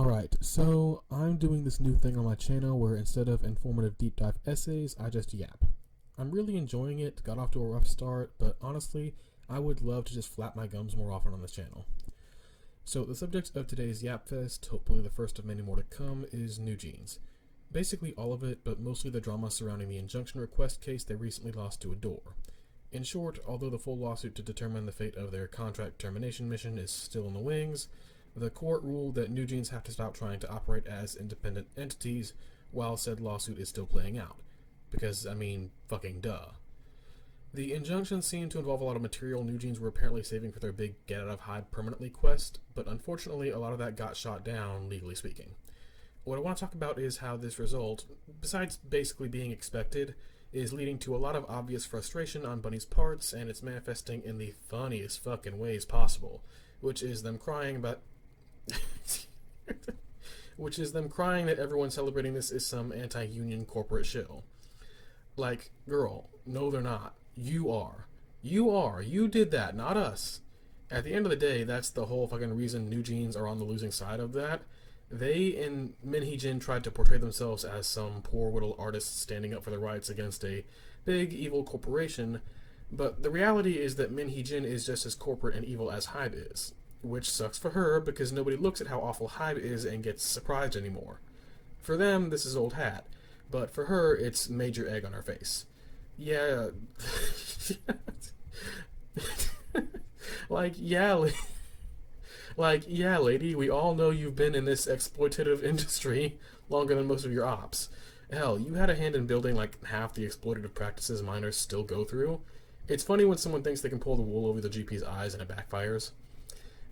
Alright, so I'm doing this new thing on my channel where instead of informative deep dive essays, I just yap. I'm really enjoying it, got off to a rough start, but honestly, I would love to just flap my gums more often on this channel. So the subject of today's Yap Fest, hopefully the first of many more to come, is Newjeans. Basically all of it, but mostly the drama surrounding the injunction request case they recently lost to Adore. In short, although the full lawsuit to determine the fate of their contract termination mission is still in the wings, the court ruled that Newjeans have to stop trying to operate as independent entities while said lawsuit is still playing out. Because, I mean, fucking duh. The injunction seemed to involve a lot of material Newjeans were apparently saving for their big get out of hide permanently quest, but unfortunately a lot of that got shot down, legally speaking. What I want to talk about is how this result, besides basically being expected, is leading to a lot of obvious frustration on Bunny's parts, and it's manifesting in the funniest fucking ways possible, which is them crying about which is them crying that everyone celebrating this is some anti-union corporate shill. Like, girl, no they're not. You are. You did that, not us. At the end of the day, that's the whole fucking reason Newjeans are on the losing side of that. They and Minhee-jin tried to portray themselves as some poor little artists standing up for their rights against a big evil corporation, but the reality is that Minhee-jin is just as corporate and evil as Hybe is. Which sucks for her, because nobody looks at how awful Hybe is and gets surprised anymore. For them, this is old hat, but for her, it's major egg on her face. Yeah. Yeah, lady, we all know you've been in this exploitative industry longer than most of your ops. Hell, you had a hand in building like half the exploitative practices miners still go through. It's funny when someone thinks they can pull the wool over the GP's eyes and it backfires.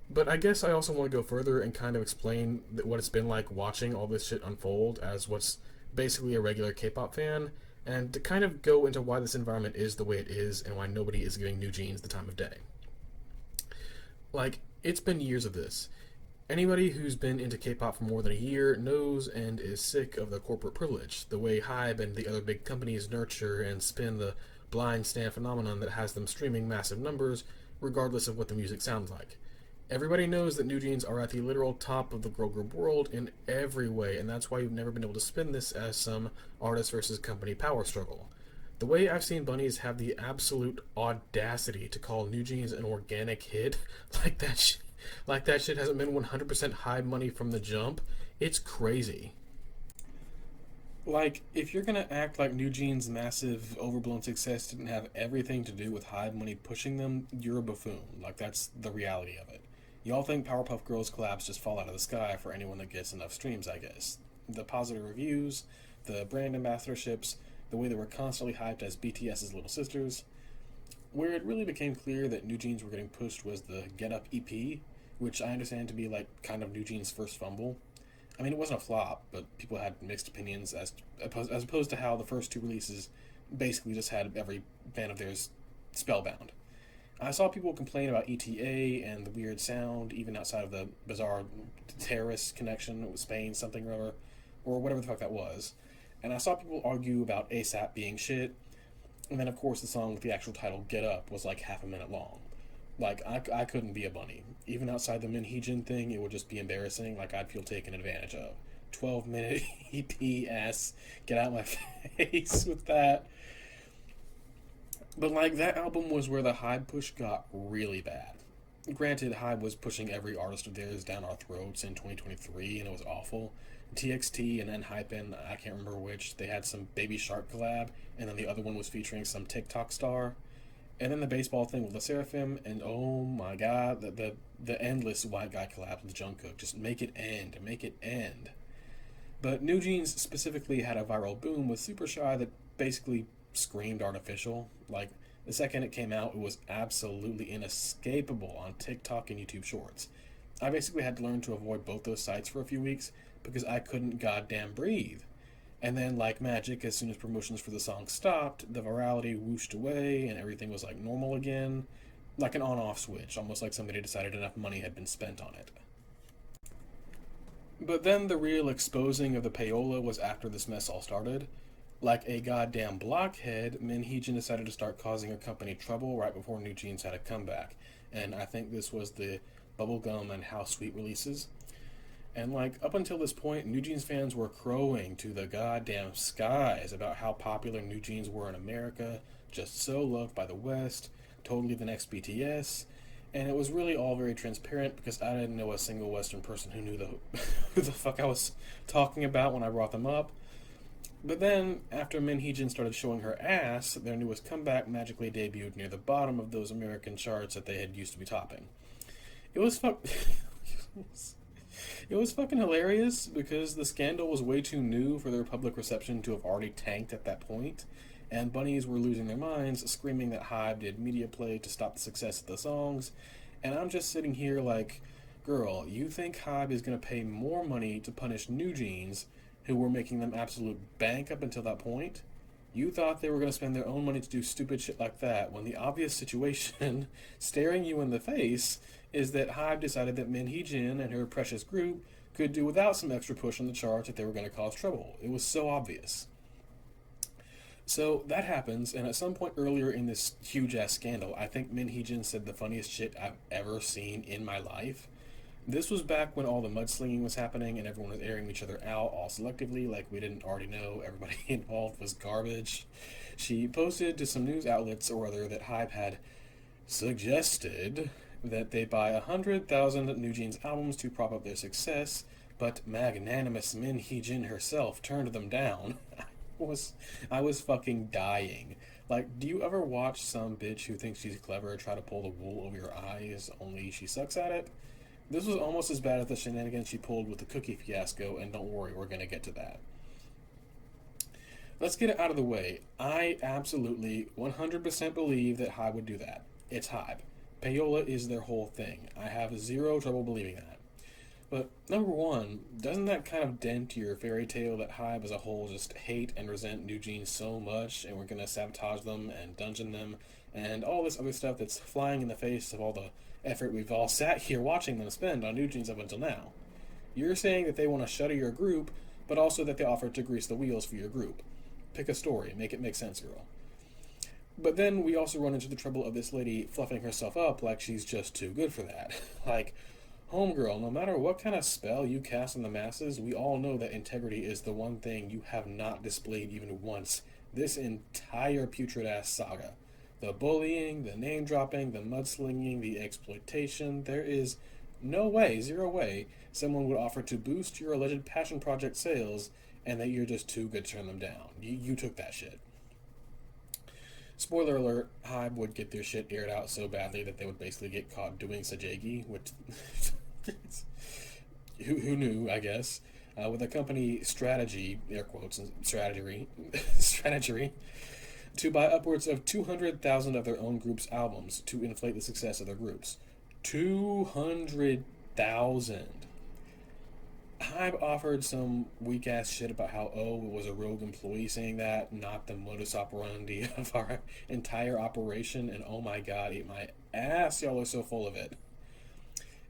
But I guess I also want to go further and kind of explain what it's been like watching all this shit unfold as what's basically a regular K-pop fan, and to kind of go into why this environment is the way it is and why nobody is giving Newjeans the time of day. Like, it's been years of this. Anybody who's been into K-pop for more than a year knows and is sick of the corporate privilege, the way Hybe and the other big companies nurture and spin the blind stan phenomenon that has them streaming massive numbers regardless of what the music sounds like. Everybody knows that Newjeans are at the literal top of the girl group world in every way, and that's why you've never been able to spin this as some artist versus company power struggle. The way I've seen bunnies have the absolute audacity to call Newjeans an organic hit, like that shit hasn't been 100% Hybe money from the jump, it's crazy. Like, if you're gonna act like Newjeans' massive, overblown success didn't have everything to do with Hybe money pushing them, you're a buffoon. Like, that's the reality of it. Y'all think Powerpuff Girls collabs just fall out of the sky for anyone that gets enough streams, I guess. The positive reviews, the brand ambassadorships, the way they were constantly hyped as BTS's little sisters. Where it really became clear that Newjeans were getting pushed was the Get Up EP, which I understand to be like kind of Newjeans' first fumble. I mean, it wasn't a flop, but people had mixed opinions as opposed to how the first two releases basically just had every fan of theirs spellbound. I saw people complain about ETA and the weird sound, even outside of the bizarre terrorist connection with Spain, something or other, or whatever the fuck that was. And I saw people argue about ASAP being shit, and then of course the song with the actual title, Get Up, was like half a minute long. Like, I couldn't be a bunny. Even outside the Minhee-jin thing, it would just be embarrassing, like I'd feel taken advantage of. 12-minute EP ass, get out my face with that. But like, that album was where the Hybe push got really bad. Granted, Hybe was pushing every artist of theirs down our throats in 2023, and it was awful. TXT and then Hypen, I can't remember which, they had some Baby Shark collab, and then the other one was featuring some TikTok star. And then the baseball thing with the Seraphim, and oh my god, the endless white guy collab with Jungkook. Just make it end. But Newjeans specifically had a viral boom with Super Shy that basically screamed artificial. Like, the second it came out, it was absolutely inescapable on TikTok and YouTube Shorts. I basically had to learn to avoid both those sites for a few weeks because I couldn't goddamn breathe. And then, like magic, as soon as promotions for the song stopped, the virality whooshed away and everything was like normal again. Like an on-off switch, almost like somebody decided enough money had been spent on it. But then the real exposing of the payola was after this mess all started. Like a goddamn blockhead, Minhee-jin decided to start causing her company trouble right before Newjeans had a comeback. And I think this was the Bubblegum and How Sweet releases. And like up until this point, Newjeans fans were crowing to the goddamn skies about how popular Newjeans were in America, just so loved by the West, totally the next BTS. And it was really all very transparent because I didn't know a single Western person who knew who the fuck I was talking about when I brought them up. But then, after Minheejin started showing her ass, their newest comeback magically debuted near the bottom of those American charts that they had used to be topping. It was it was fucking hilarious because the scandal was way too new for their public reception to have already tanked at that point, and bunnies were losing their minds, screaming that Hybe did media play to stop the success of the songs, and I'm just sitting here like, girl, you think Hybe is gonna pay more money to punish Newjeans, who were making them absolute bank up until that point? You thought they were going to spend their own money to do stupid shit like that when the obvious situation staring you in the face is that Hybe decided that Min Hee-jin and her precious group could do without some extra push on the charts if they were going to cause trouble. It was so obvious. So that happens, and at some point earlier in this huge ass scandal, I think Min Hee-jin said the funniest shit I've ever seen in my life. This was back when all the mudslinging was happening and everyone was airing each other out all selectively, like we didn't already know everybody involved was garbage. She posted to some news outlets or other that Hybe had suggested that they buy 100,000 Newjeans albums to prop up their success, but magnanimous Min Hee-jin herself turned them down. I was fucking dying. Like, do you ever watch some bitch who thinks she's clever try to pull the wool over your eyes, only she sucks at it? This was almost as bad as the shenanigans she pulled with the cookie fiasco, and don't worry, we're going to get to that. Let's get it out of the way. I absolutely 100% believe that Hybe would do that. It's Hybe. Payola is their whole thing. I have zero trouble believing that. But number one, doesn't that kind of dent your fairy tale that Hybe as a whole just hate and resent Newjeans so much, and we're going to sabotage them and dungeon them, and all this other stuff that's flying in the face of all the effort we've all sat here watching them spend on Newjeans up until now? You're saying that they want to shutter your group, but also that they offer to grease the wheels for your group. Pick a story, make it make sense, girl. But then we also run into the trouble of this lady fluffing herself up like she's just too good for that. Like, homegirl, no matter what kind of spell you cast on the masses, we all know that integrity is the one thing you have not displayed even once this entire putrid-ass saga. The bullying, the name-dropping, the mudslinging, the exploitation, there is no way, zero way, someone would offer to boost your alleged passion project sales and that you're just too good to turn them down. You took that shit. Spoiler alert, Hybe would get their shit aired out so badly that they would basically get caught doing sajegi, which... who knew, I guess, with a company strategy, air quotes, strategy, to buy upwards of 200,000 of their own group's albums to inflate the success of their groups. 200,000. Hybe offered some weak ass shit about how, it was a rogue employee saying that, not the modus operandi of our entire operation, and oh my god, eat my ass, y'all are so full of it.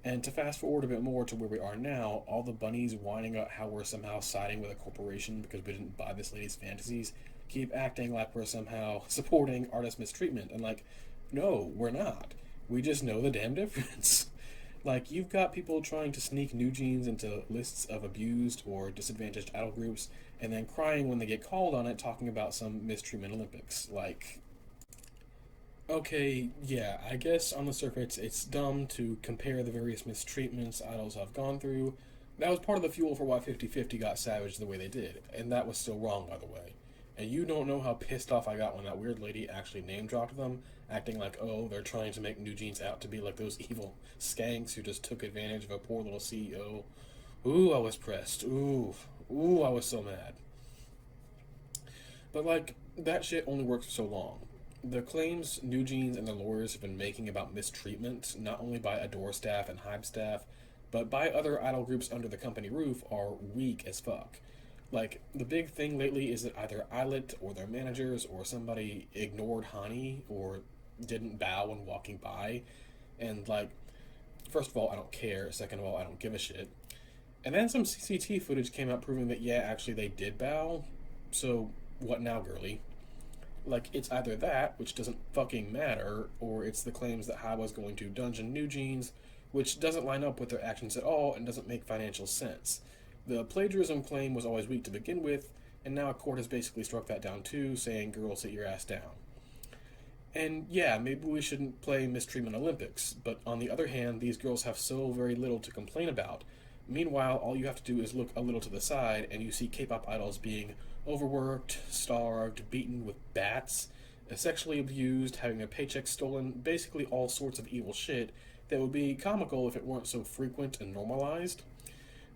And to fast forward a bit more to where we are now, all the bunnies whining about how we're somehow siding with a corporation because we didn't buy this lady's fantasies keep acting like we're somehow supporting artist mistreatment. And like, no, we're not. We just know the damn difference. Like, you've got people trying to sneak Newjeans into lists of abused or disadvantaged idol groups and then crying when they get called on it, talking about some mistreatment Olympics. Like, okay, yeah, I guess on the surface it's dumb to compare the various mistreatments idols have gone through. That was part of the fuel for why 50/50 got savaged the way they did, and that was still wrong, by the way. And you don't know how pissed off I got when that weird lady actually name-dropped them, acting like, they're trying to make Newjeans out to be like those evil skanks who just took advantage of a poor little CEO. Ooh, I was pressed. Ooh, I was so mad. But, like, that shit only works for so long. The claims Newjeans and their lawyers have been making about mistreatment, not only by Adore staff and Hybe staff, but by other idol groups under the company roof, are weak as fuck. Like, the big thing lately is that either Islet or their managers or somebody ignored Hani or didn't bow when walking by. And, like, first of all, I don't care. Second of all, I don't give a shit. And then some CCT footage came out proving that, yeah, actually they did bow. So, what now, girly? Like, it's either that, which doesn't fucking matter, or it's the claims that Hybe was going to dungeon Newjeans, which doesn't line up with their actions at all and doesn't make financial sense. The plagiarism claim was always weak to begin with, and now a court has basically struck that down too, saying, girls, sit your ass down. And yeah, maybe we shouldn't play mistreatment Olympics, but on the other hand, these girls have so very little to complain about. Meanwhile, all you have to do is look a little to the side, and you see K-pop idols being overworked, starved, beaten with bats, sexually abused, having their paychecks stolen, basically all sorts of evil shit that would be comical if it weren't so frequent and normalized.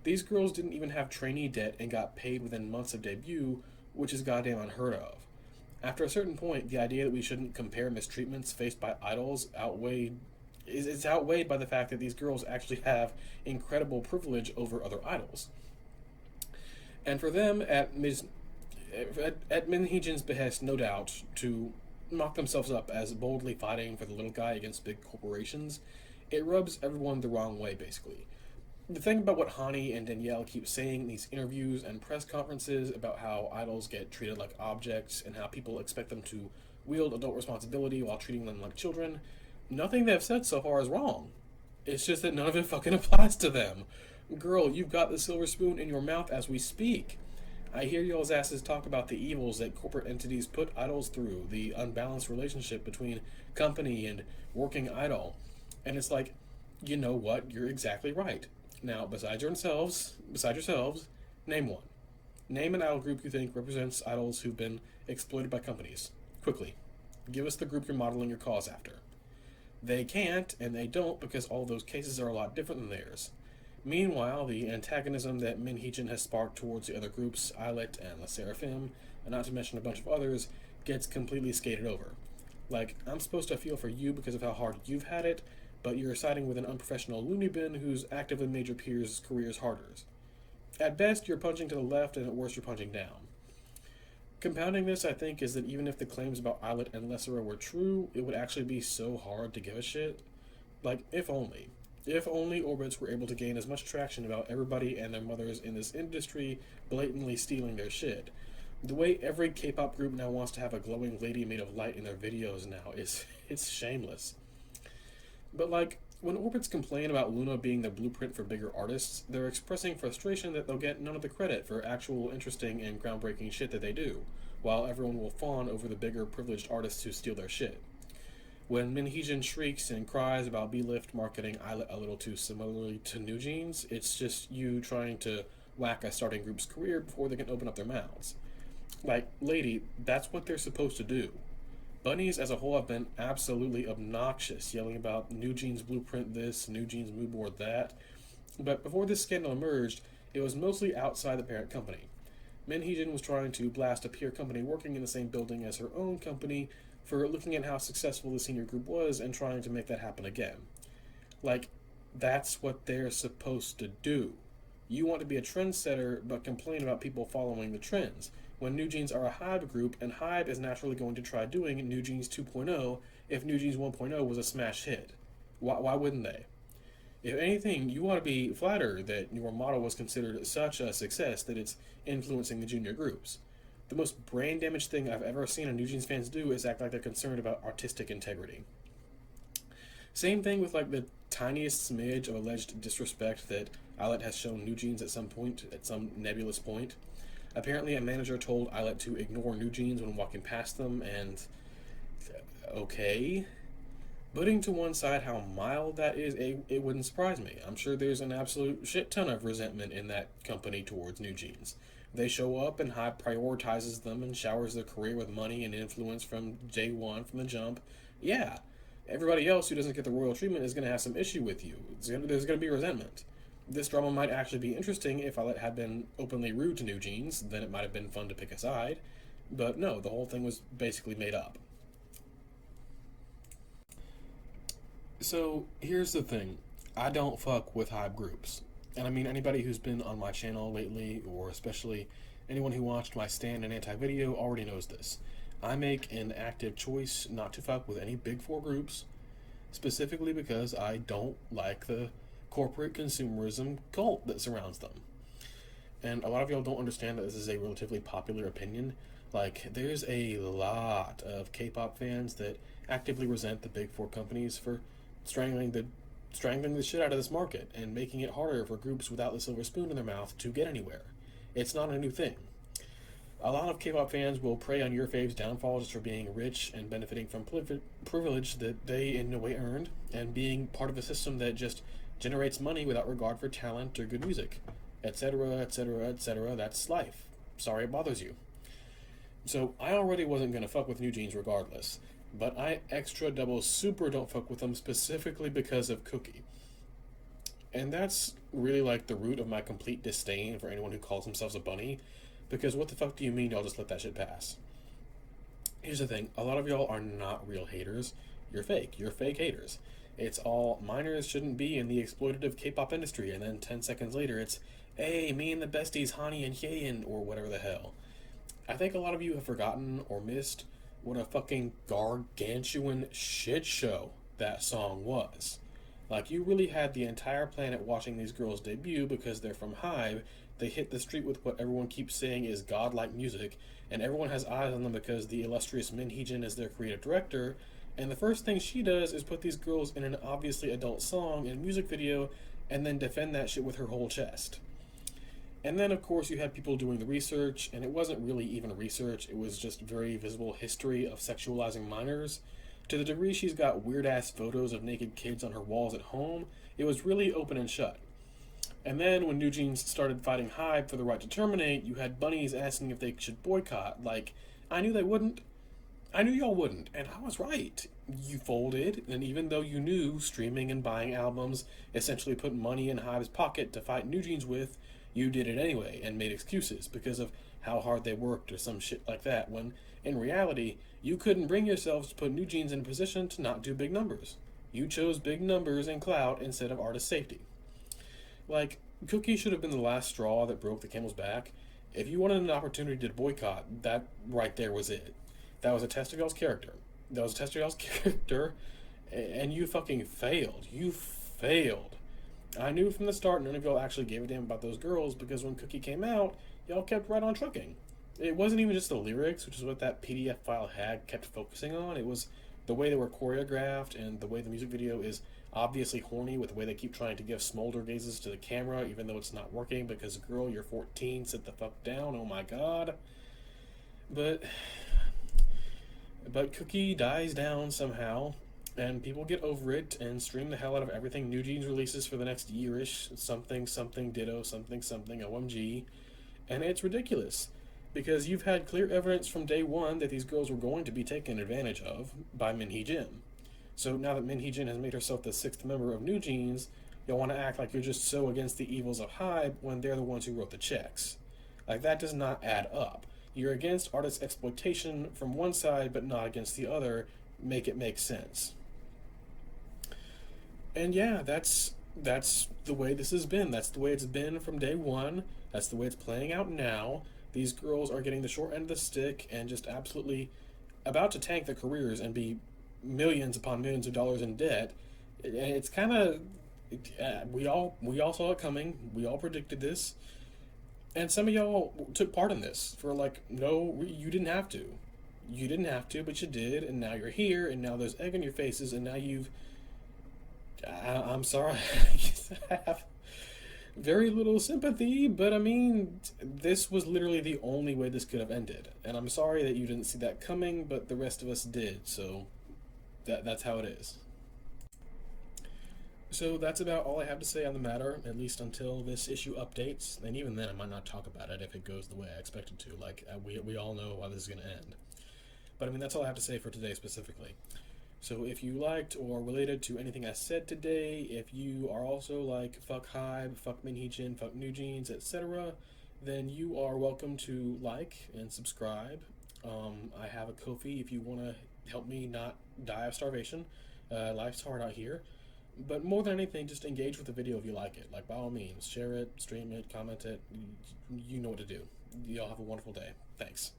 These girls didn't even have trainee debt and got paid within months of debut, which is goddamn unheard of. After a certain point, the idea that we shouldn't compare mistreatments faced by idols is outweighed by the fact that these girls actually have incredible privilege over other idols. And for them, at Newjeans' behest, no doubt, to mock themselves up as boldly fighting for the little guy against big corporations, it rubs everyone the wrong way, basically. The thing about what Hani and Danielle keep saying in these interviews and press conferences about how idols get treated like objects and how people expect them to wield adult responsibility while treating them like children, nothing they've said so far is wrong. It's just that none of it fucking applies to them. Girl, you've got the silver spoon in your mouth as we speak. I hear y'all's asses talk about the evils that corporate entities put idols through, the unbalanced relationship between company and working idol. And it's like, you know what? You're exactly right. Now, besides yourselves, name one. Name an idol group you think represents idols who've been exploited by companies. Quickly. Give us the group you're modeling your cause after. They can't, and they don't, because all those cases are a lot different than theirs. Meanwhile, the antagonism that Min Hee-jin has sparked towards the other groups, Islet and La Seraphim, and not to mention a bunch of others, gets completely skated over. Like, I'm supposed to feel for you because of how hard you've had it, but you're siding with an unprofessional loony bin who's actively made your peers' careers harder. At best, you're punching to the left, and at worst, you're punching down. Compounding this, I think, is that even if the claims about Islet and Lessera were true, it would actually be so hard to give a shit. Like, if only. If only Orbits were able to gain as much traction about everybody and their mothers in this industry blatantly stealing their shit. The way every K-pop group now wants to have a glowing lady made of light in their videos now it's shameless. But like, when Orbits complain about Luna being the blueprint for bigger artists, they're expressing frustration that they'll get none of the credit for actual interesting and groundbreaking shit that they do, while everyone will fawn over the bigger privileged artists who steal their shit. When Min Hee-jin shrieks and cries about B-Lift marketing Islet a little too similarly to Newjeans, it's just you trying to whack a starting group's career before they can open up their mouths. Like, lady, that's what they're supposed to do. Bunnies as a whole have been absolutely obnoxious, yelling about Newjeans blueprint this, Newjeans mood board that. But before this scandal emerged, it was mostly outside the parent company. Min Hee-jin was trying to blast a peer company working in the same building as her own company for looking at how successful the senior group was and trying to make that happen again. Like, that's what they're supposed to do. You want to be a trendsetter, but complain about people following the trends, when Newjeans are a Hybe group, and Hybe is naturally going to try doing Newjeans 2.0 if Newjeans 1.0 was a smash hit. Why wouldn't they? If anything, you ought to be flattered that your model was considered such a success that it's influencing the junior groups. The most brain damaged thing I've ever seen a Newjeans fans do is act like they're concerned about artistic integrity. Same thing with like the tiniest smidge of alleged disrespect that Islet has shown Newjeans at some point, at some nebulous point. Apparently, a manager told Islet to ignore Newjeans when walking past them, and okay. Putting to one side how mild that is, it wouldn't surprise me. I'm sure there's an absolute shit ton of resentment in that company towards Newjeans. They show up and Hype prioritizes them and showers their career with money and influence from day one, from the jump. Yeah, everybody else who doesn't get the royal treatment is going to have some issue with you. There's going to be resentment. This drama might actually be interesting if Islet had been openly rude to Newjeans, then it might have been fun to pick a side. But no, the whole thing was basically made up. So, here's the thing. I don't fuck with Hype groups. And I mean, anybody who's been on my channel lately, or especially anyone who watched my stand and anti-video already knows this. I make an active choice not to fuck with any big four groups, specifically because I don't like the corporate consumerism cult that surrounds them. And a lot of y'all don't understand that this is a relatively popular opinion. Like, there's a lot of K-pop fans that actively resent the big four companies for strangling the strangling the shit out of this market and making it harder for groups without the silver spoon in their mouth to get anywhere. It's not a new thing. A lot of K-pop fans will prey on your fave's downfall just for being rich and benefiting from privilege that they in no way earned, and being part of a system that just generates money without regard for talent or good music, etc., etc., etc. That's life. Sorry it bothers you. So I already wasn't gonna fuck with Newjeans regardless, but I extra double super don't fuck with them specifically because of Cookie. And that's really like the root of my complete disdain for anyone who calls themselves a bunny, because what the fuck do you mean y'all just let that shit pass? Here's the thing, a lot of y'all are not real haters. You're fake. You're fake haters. It's all minors shouldn't be in the exploitative K-pop industry, and then 10 seconds later it's, hey, me and the besties, Hani and Hyein, or whatever the hell. I think a lot of you have forgotten or missed what a fucking gargantuan shit show that song was. Like, you really had the entire planet watching these girls debut because they're from HYBE. They hit the street with what everyone keeps saying is godlike music, and everyone has eyes on them because the illustrious Min Hee-jin is their creative director, and the first thing she does is put these girls in an obviously adult song and music video, and then defend that shit with her whole chest. And then, of course, you had people doing the research, and it wasn't really even research, it was just very visible history of sexualizing minors. To the degree she's got weird-ass photos of naked kids on her walls at home, it was really open and shut. And then, when Newjeans started fighting HYBE for the right to terminate, you had bunnies asking if they should boycott. Like, I knew they wouldn't. I knew y'all wouldn't, and I was right. You folded, and even though you knew streaming and buying albums essentially put money in HYBE's pocket to fight Newjeans with, you did it anyway and made excuses because of how hard they worked or some shit like that, when in reality, you couldn't bring yourselves to put Newjeans in a position to not do big numbers. You chose big numbers and clout instead of artist safety. Like, Cookie should have been the last straw that broke the camel's back. If you wanted an opportunity to boycott, that right there was it. That was a test of y'all's character. That was a test of y'all's character, and you fucking failed. You failed. I knew from the start none of y'all actually gave a damn about those girls, because when Cookie came out, y'all kept right on trucking. It wasn't even just the lyrics, which is what that PDF file had kept focusing on. It was the way they were choreographed and the way the music video is obviously horny with the way they keep trying to give smolder gazes to the camera, even though it's not working because, girl, you're 14, sit the fuck down, oh my god. But Cookie dies down somehow, and people get over it and stream the hell out of everything Newjeans releases for the next year-ish, something, ditto, something, OMG, and it's ridiculous. Because you've had clear evidence from day one that these girls were going to be taken advantage of by Min Hee-jin. So now that Min Hee-jin has made herself the 6th member of Newjeans, you'll want to act like you're just so against the evils of HYBE when they're the ones who wrote the checks. Like, that does not add up. You're against artist exploitation from one side, but not against the other. Make it make sense. And yeah, that's the way this has been. That's the way it's been from day one. That's the way it's playing out now. These girls are getting the short end of the stick and just absolutely about to tank their careers and be millions upon millions of dollars in debt. And it's kind of, we all saw it coming. We all predicted this. And some of y'all took part in this for like, no, you didn't have to. You didn't have to, but you did, and now you're here, and now there's egg on your faces, and now you've... I'm sorry. I have very little sympathy, but I mean, this was literally the only way this could have ended. And I'm sorry that you didn't see that coming, but the rest of us did, so that's how it is. So that's about all I have to say on the matter, at least until this issue updates. And even then, I might not talk about it if it goes the way I expect it to. Like, we all know how this is going to end. But I mean, that's all I have to say for today specifically. So if you liked or related to anything I said today, if you are also like, fuck HYBE, fuck Min Hee-jin, fuck Newjeans, etc., then you are welcome to like and subscribe. I have a Ko-fi if you want to help me not die of starvation. Life's hard out here. But more than anything, just engage with the video if you like it. Like, by all means, share it, stream it, comment it. You know what to do. Y'all have a wonderful day. Thanks.